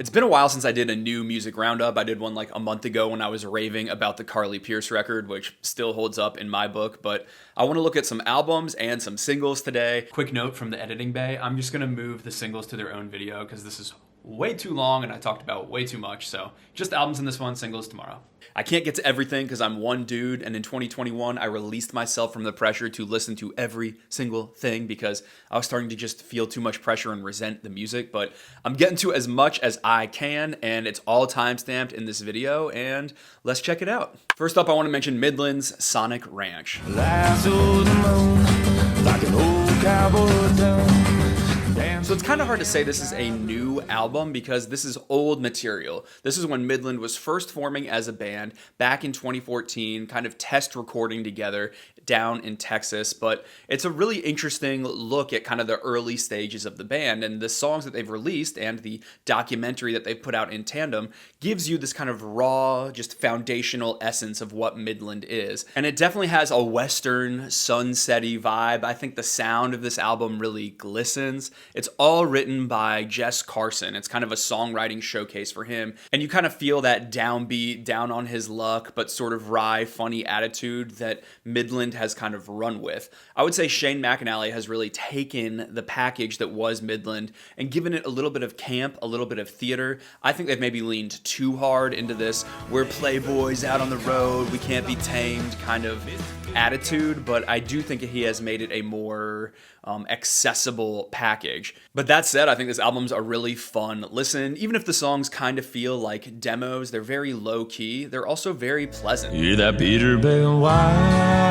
It's been a while since I did a new music roundup. I did one like a month ago when I was raving about the Carly Pearce record, which still holds up in my book, but I want to look at some albums and some singles today. Quick note from the editing bay, I'm just going to move the singles to their own video because this is way too long and I talked about way too much, so just albums in this one, singles tomorrow. I can't get to everything because I'm one dude, and in 2021 I released myself from the pressure to listen to every single thing because I was starting to just feel too much pressure and resent the music, but I'm getting to as much as I can, and it's all timestamped in this video, and let's check it out. First up, I want to mention Midland's Sonic Ranch. So it's kind of hard to say this is a new album because this is old material. This is when Midland was first forming as a band back in 2014, kind of test recording together down in Texas. But it's a really interesting look at kind of the early stages of the band, and the songs that they've released and the documentary that they've put out in tandem gives you this kind of raw, just foundational essence of what Midland is. And it definitely has a Western sunsetty vibe. I think the sound of this album really glistens. It's all written by Jess Carson. It's kind of a songwriting showcase for him. And you kind of feel that downbeat, down on his luck, but sort of wry, funny attitude that Midland has kind of run with. I would say Shane McAnally has really taken the package that was Midland and given it a little bit of camp, a little bit of theater. I think they've maybe leaned too hard into this "we're playboys out on the road, we can't be tamed" kind of attitude, but I do think he has made it a more accessible package. But that said, I think this album's a really fun listen. Even if the songs kind of feel like demos, they're very low key. They're also very pleasant. Hear that Peter Bell wide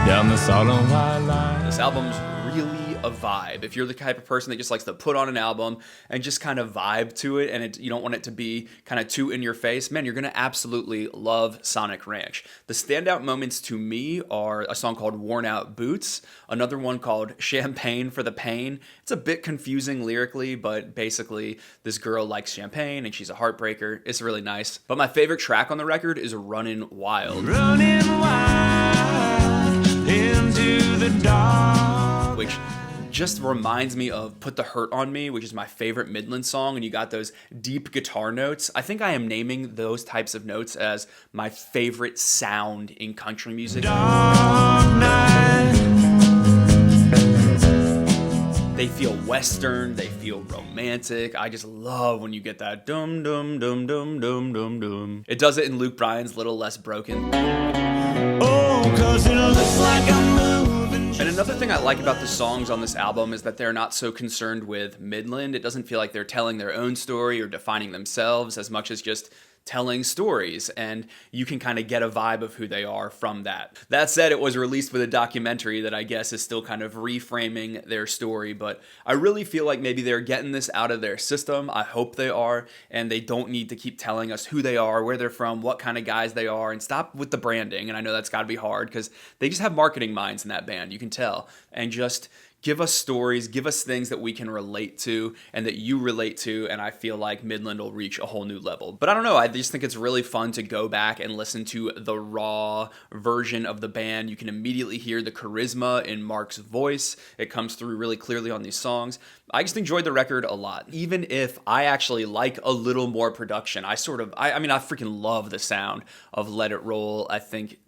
down the solemn white line. This album's really a vibe. If you're the type of person that just likes to put on an album and just kind of vibe to it, and you don't want it to be kind of too in your face, man, you're going to absolutely love Sonic Ranch. The standout moments to me are a song called Worn Out Boots, another one called Champagne for the Pain. It's a bit confusing lyrically, but basically this girl likes champagne and she's a heartbreaker. It's really nice. But my favorite track on the record is Runnin' Wild. Running wild into the dark. Which just reminds me of Put the Hurt on Me, which is my favorite Midland song, and you got those deep guitar notes. I think I am naming those types of notes as my favorite sound in country music. Dark night. They feel Western, they feel romantic. I just love when you get that dum dum dum dum dum dum dum. It does it in Luke Bryan's Little Less Broken. Oh, 'cause it looks like I'm moving. And another thing I like about the songs on this album is that they're not so concerned with Midland. It doesn't feel like they're telling their own story or defining themselves as much as just telling stories, and you can kind of get a vibe of who they are from that. That said, it was released with a documentary that I guess is still kind of reframing their story, but I really feel like maybe they're getting this out of their system. I hope they are, and they don't need to keep telling us who they are, where they're from, what kind of guys they are, and stop with the branding. And I know that's got to be hard because they just have marketing minds in that band, you can tell, and just give us stories, give us things that we can relate to and that you relate to, and I feel like Midland will reach a whole new level. But I don't know, I just think it's really fun to go back and listen to the raw version of the band. You can immediately hear the charisma in Mark's voice. It comes through really clearly on these songs. I just enjoyed the record a lot. Even if I actually like a little more production, I freaking love the sound of Let It Roll. I think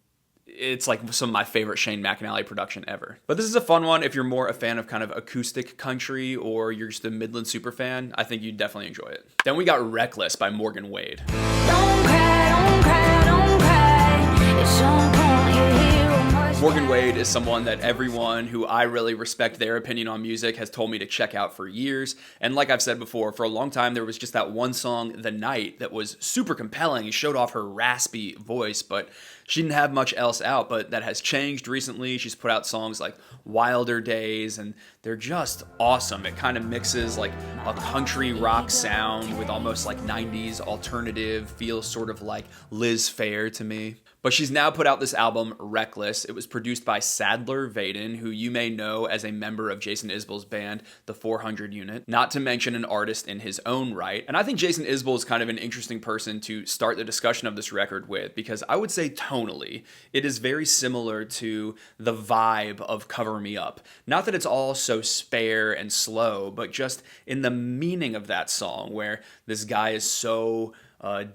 it's like some of my favorite Shane McAnally production ever. But this is a fun one if you're more a fan of kind of acoustic country or you're just a Midland super fan. I think you'd definitely enjoy it. Then we got Reckless by Morgan Wade. Don't cry, don't cry, don't cry. It's so important you hear what much Morgan Wade is someone that everyone who I really respect their opinion on music has told me to check out for years. And like I've said before, for a long time there was just that one song, The Night, that was super compelling. It showed off her raspy voice, but she didn't have much else out. But that has changed recently. She's put out songs like Wilder Days, and they're just awesome. It kind of mixes like a country rock sound with almost like 90s alternative, feels sort of like Liz Phair to me. But she's now put out this album, Reckless. It was produced by Sadler Vaden, who you may know as a member of Jason Isbell's band, the 400 Unit, not to mention an artist in his own right. And I think Jason Isbell is kind of an interesting person to start the discussion of this record with, because I would say tonally, it is very similar to the vibe of Cover Me Up. Not that it's all so spare and slow, but just in the meaning of that song, where this guy is so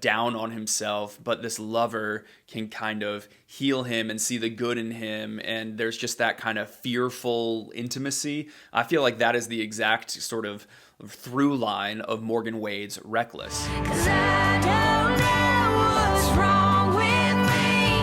down on himself, but this lover can kind of heal him and see the good in him, and there's just that kind of fearful intimacy. I feel like that is the exact sort of through line of Morgan Wade's Reckless. 'Cause I don't know what's wrong with me.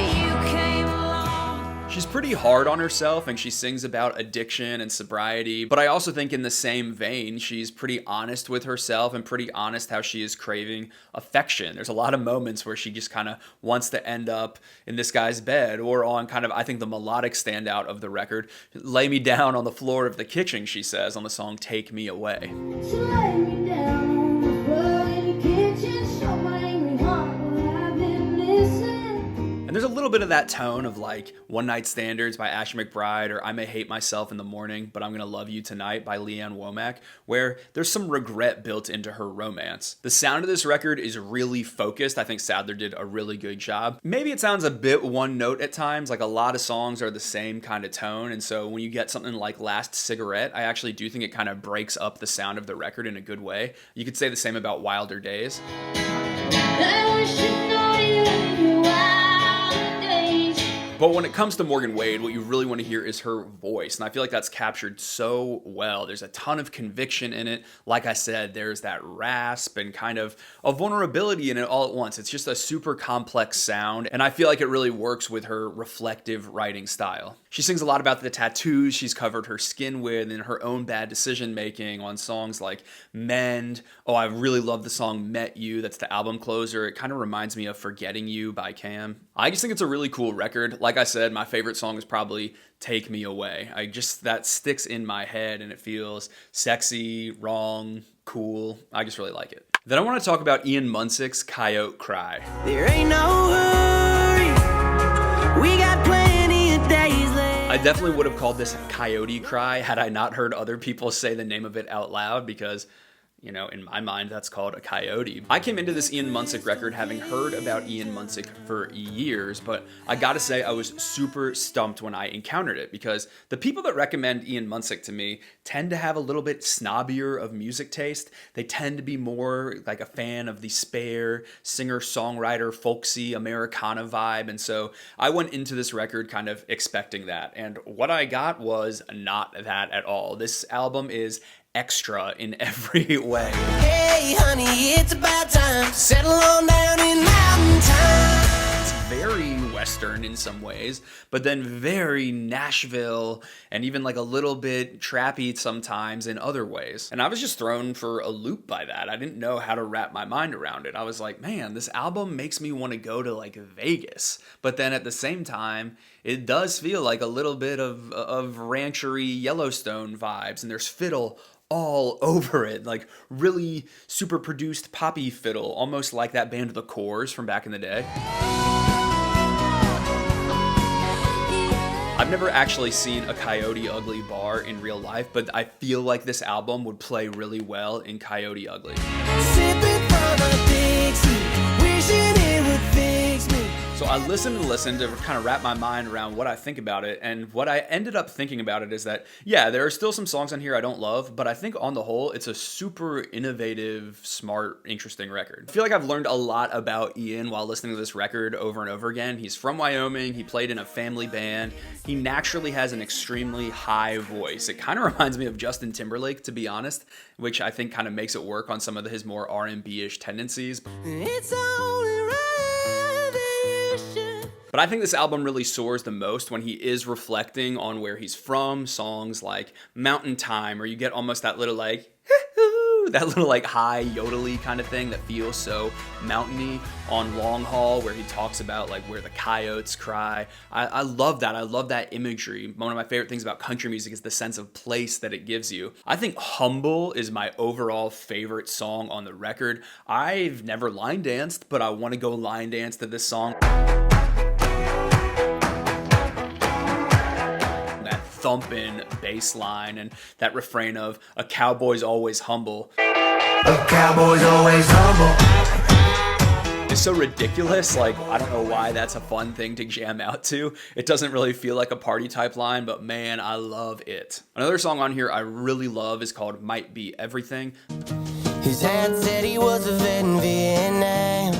You came along. She's pretty hard on herself, and she sings about addiction and sobriety, but I also think in the same vein, she's pretty honest with herself and pretty honest how she is craving affection. There's a lot of moments where she just kind of wants to end up in this guy's bed, or on kind of, I think, the melodic standout of the record, lay me down on the floor of the kitchen, she says on the song Take Me Away. She lay me down on the floor in the kitchen, show my angry heart what I've been missing. And there's a little bit of that tone of like One Night Standards by Ashley McBryde, or I May Hate Myself in the Morning, but I'm Gonna Love You Tonight by Leanne Womack, where there's some regret built into her romance. The sound of this record is really focused. I think Sadler did a really good job. Maybe it sounds a bit one note at times, like a lot of songs are the same kind of tone, and so when you get something like Last Cigarette, I actually do think it kind of breaks up the sound of the record in a good way. You could say the same about Wilder Days. I wish you know you in your wild days. But when it comes to Morgan Wade, what you really want to hear is her voice. And I feel like that's captured so well. There's a ton of conviction in it. Like I said, there's that rasp and kind of a vulnerability in it all at once. It's just a super complex sound. And I feel like it really works with her reflective writing style. She sings a lot about the tattoos she's covered her skin with and her own bad decision making on songs like Mend. Oh, I really love the song Met You. That's the album closer. It kind of reminds me of Forgetting You by Cam. I just think it's a really cool record. Like I said, my favorite song is probably Take Me Away. That sticks in my head and it feels sexy, wrong, cool. I just really like it. Then I want to talk about Ian Munsick's Coyote Cry. There ain't no hurry. We got plenty of days left. I definitely would have called this Coyote Cry had I not heard other people say the name of it out loud, because you know, in my mind, that's called a coyote. I came into this Ian Munsick record having heard about Ian Munsick for years, but I gotta say I was super stumped when I encountered it, because the people that recommend Ian Munsick to me tend to have a little bit snobbier of music taste. They tend to be more like a fan of the spare singer-songwriter, folksy Americana vibe, and so I went into this record kind of expecting that, and what I got was not that at all. This album is extra in every way. Hey, honey, it's about time to settle on down in mountain time. It's very Western in some ways, but then very Nashville and even like a little bit trappy sometimes in other ways. And I was just thrown for a loop by that. I didn't know how to wrap my mind around it. I was like, man, this album makes me want to go to like Vegas. But then at the same time, it does feel like a little bit of ranchery Yellowstone vibes, and there's fiddle all over it, like really super produced poppy fiddle, almost like that band The Corrs from back in the day. I've never actually seen a Coyote Ugly bar in real life, but I feel like this album would play really well in Coyote Ugly. Sipping from a Dixie, wishing it would fix me. So I listened to kind of wrap my mind around what I think about it, and what I ended up thinking about it is that, yeah, there are still some songs on here I don't love, but I think on the whole, it's a super innovative, smart, interesting record. I feel like I've learned a lot about Ian while listening to this record over and over again. He's from Wyoming, he played in a family band, he naturally has an extremely high voice. It kind of reminds me of Justin Timberlake, to be honest, which I think kind of makes it work on some of his more R&B-ish tendencies. It's only right that you should. But I think this album really soars the most when he is reflecting on where he's from. Songs like Mountain Time, where you get almost that little like, that little like high yodely kind of thing that feels so mountainy. On Long Haul, where he talks about like where the coyotes cry. I love that. I love that imagery. One of my favorite things about country music is the sense of place that it gives you. I think Humble is my overall favorite song on the record. I've never line danced, but I want to go line dance to this song. thumping bass line and that refrain of "a cowboy's always humble." A cowboy's always humble. It's so ridiculous. Like, I don't know why that's a fun thing to jam out to. It doesn't really feel like a party type line, but man, I love it. Another song on here I really love is called Might Be Everything. His dad said he was a vet in Vietnam.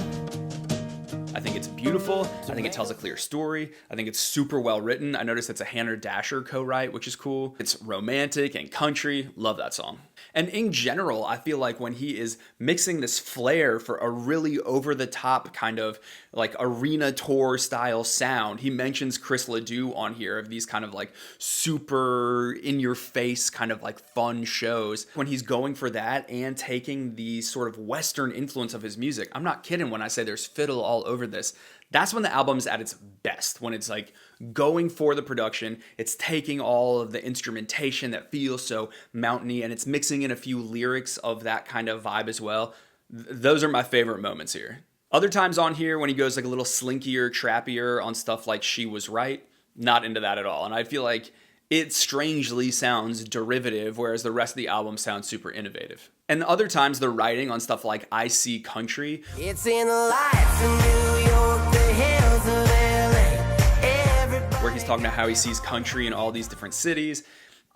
I think it's beautiful. I think it tells a clear story. I think it's super well written. I noticed it's a Hannah Dasher co-write, which is cool. It's romantic and country. Love that song. And in general, I feel like when he is mixing this flair for a really over-the-top kind of like arena tour style sound, he mentions Chris Ledoux on here of these kind of like super in-your-face kind of like fun shows. When he's going for that and taking the sort of Western influence of his music, I'm not kidding when I say there's fiddle all over this. That's when the album's at its best, when it's like going for the production, it's taking all of the instrumentation that feels so mountainy, and it's mixing in a few lyrics of that kind of vibe as well. Those are my favorite moments here. Other times on here, when he goes like a little slinkier, trappier on stuff like She Was Right, not into that at all. And I feel like it strangely sounds derivative, whereas the rest of the album sounds super innovative. And other times the writing on stuff like I See Country. It's in the lights in New York, the hills of LA. Where he's talking about how he sees country in all these different cities.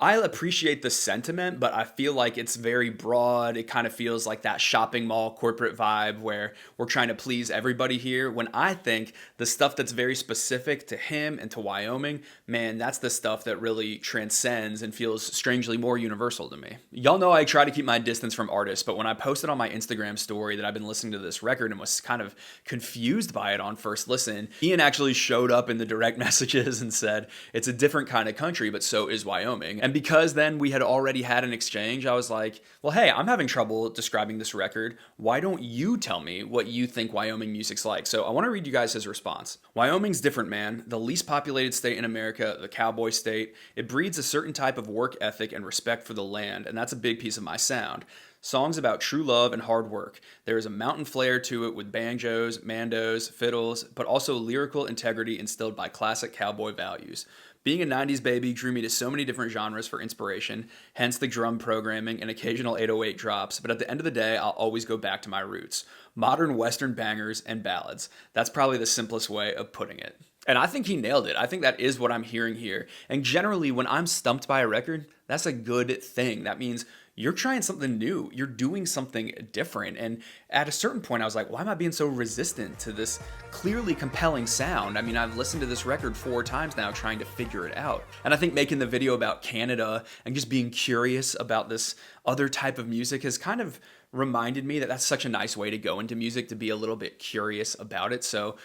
I appreciate the sentiment, but I feel like it's very broad. It kind of feels like that shopping mall corporate vibe where we're trying to please everybody here. When I think the stuff that's very specific to him and to Wyoming, man, that's the stuff that really transcends and feels strangely more universal to me. Y'all know I try to keep my distance from artists, but when I posted on my Instagram story that I've been listening to this record and was kind of confused by it on first listen, Ian actually showed up in the direct messages and said, it's a different kind of country, but so is Wyoming. And because then we had already had an exchange, I was like, well, hey, I'm having trouble describing this record. Why don't you tell me what you think Wyoming music's like? So I want to read you guys his response. Wyoming's different, man. The least populated state in America, the cowboy state. It breeds a certain type of work ethic and respect for the land, and that's a big piece of my sound. Songs about true love and hard work. There is a mountain flair to it with banjos, mandos, fiddles, but also lyrical integrity instilled by classic cowboy values. Being a 90s baby drew me to so many different genres for inspiration, hence the drum programming and occasional 808 drops, but at the end of the day, I'll always go back to my roots. Modern Western bangers and ballads. That's probably the simplest way of putting it. And I think he nailed it. I think that is what I'm hearing here. And generally, when I'm stumped by a record, that's a good thing. That means you're trying something new. You're doing something different. And at a certain point, I was like, why am I being so resistant to this clearly compelling sound? I mean, I've listened to this record 4 times now trying to figure it out. And I think making the video about Canada and just being curious about this other type of music has kind of reminded me that that's such a nice way to go into music, to be a little bit curious about it. So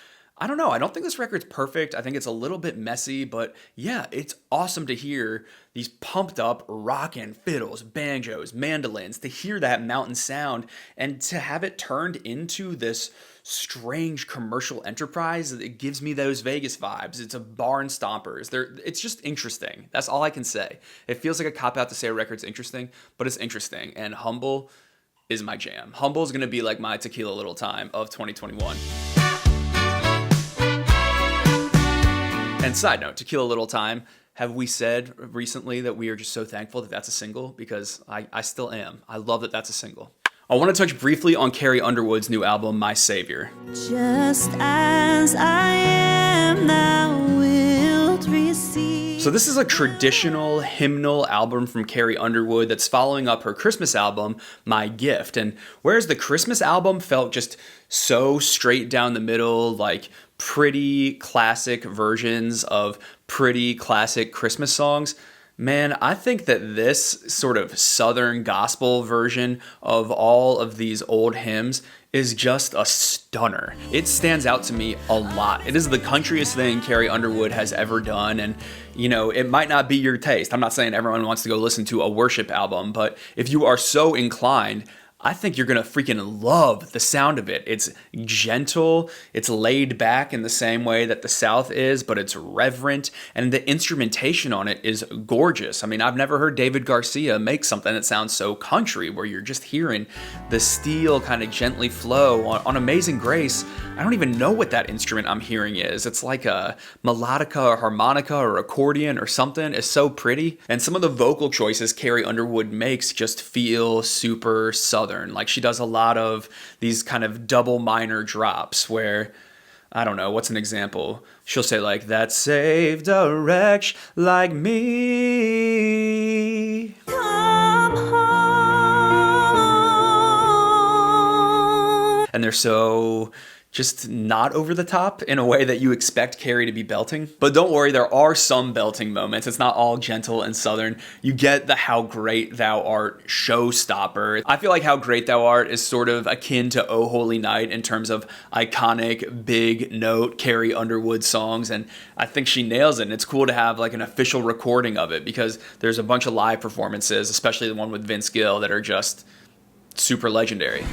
I don't know. I don't think this record's perfect. I think it's a little bit messy, but yeah, it's awesome to hear these pumped up rockin' fiddles, banjos, mandolins, to hear that mountain sound and to have it turned into this strange commercial enterprise. It gives me those Vegas vibes. It's a barn stompers. It's just interesting. That's all I can say. It feels like a cop-out to say a record's interesting, but it's interesting. And Humble is my jam. Humble is going to be like my Tequila Little Time of 2021. And side note, Tequila Little Time, have we said recently that we are just so thankful that that's a single? Because I still am. I love that that's a single. I want to touch briefly on Carrie Underwood's new album, My Savior. Just as I am, thou wilt receive. So this is a traditional hymnal album from Carrie Underwood that's following up her Christmas album, My Gift. And whereas the Christmas album felt just so straight down the middle, like pretty classic versions of pretty classic Christmas songs, man, I think that this sort of Southern gospel version of all of these old hymns is just a stunner. It stands out to me a lot. It is the countryest thing Carrie Underwood has ever done, and you know, it might not be your taste. I'm not saying everyone wants to go listen to a worship album, but if you are so inclined, I think you're gonna freaking love the sound of it. It's gentle, it's laid back in the same way that the South is, but it's reverent, and the instrumentation on it is gorgeous. I mean, I've never heard David Garcia make something that sounds so country, where you're just hearing the steel kind of gently flow. On Amazing Grace, I don't even know what that instrument I'm hearing is. It's like a melodica or harmonica or accordion or something. It's so pretty. And some of the vocal choices Carrie Underwood makes just feel super Southern. Like she does a lot of these kind of double minor drops where, I don't know, what's an example? She'll say like, that saved a wretch like me. Come home. And they're so just not over the top in a way that you expect Carrie to be belting. But don't worry, there are some belting moments. It's not all gentle and Southern. You get the How Great Thou Art showstopper. I feel like How Great Thou Art is sort of akin to Oh Holy Night in terms of iconic, big note Carrie Underwood songs, and I think she nails it. And it's cool to have like an official recording of it because there's a bunch of live performances, especially the one with Vince Gill, that are just super legendary.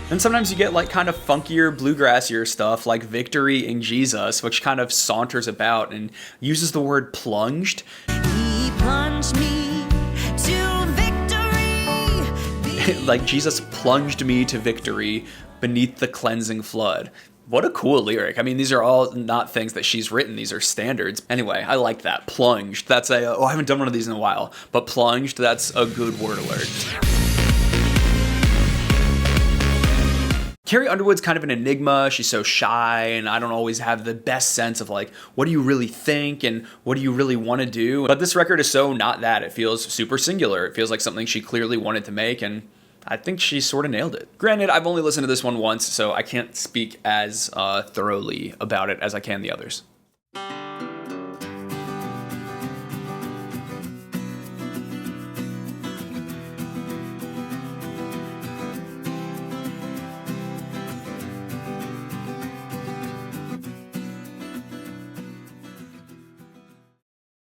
And sometimes you get like kind of funkier, bluegrassier stuff like Victory in Jesus, which kind of saunters about and uses the word plunged. He plunged me to victory. Like Jesus plunged me to victory beneath the cleansing flood. What a cool lyric. I mean, these are all not things that she's written. These are standards. Anyway, I like that. Plunged. That's I haven't done one of these in a while, but plunged, that's a good word alert. Carrie Underwood's kind of an enigma. She's so shy, and I don't always have the best sense of like, what do you really think and what do you really want to do? But this record is so not that. It feels super singular. It feels like something she clearly wanted to make, and I think she sort of nailed it. Granted, I've only listened to this one once, so I can't speak as thoroughly about it as I can the others.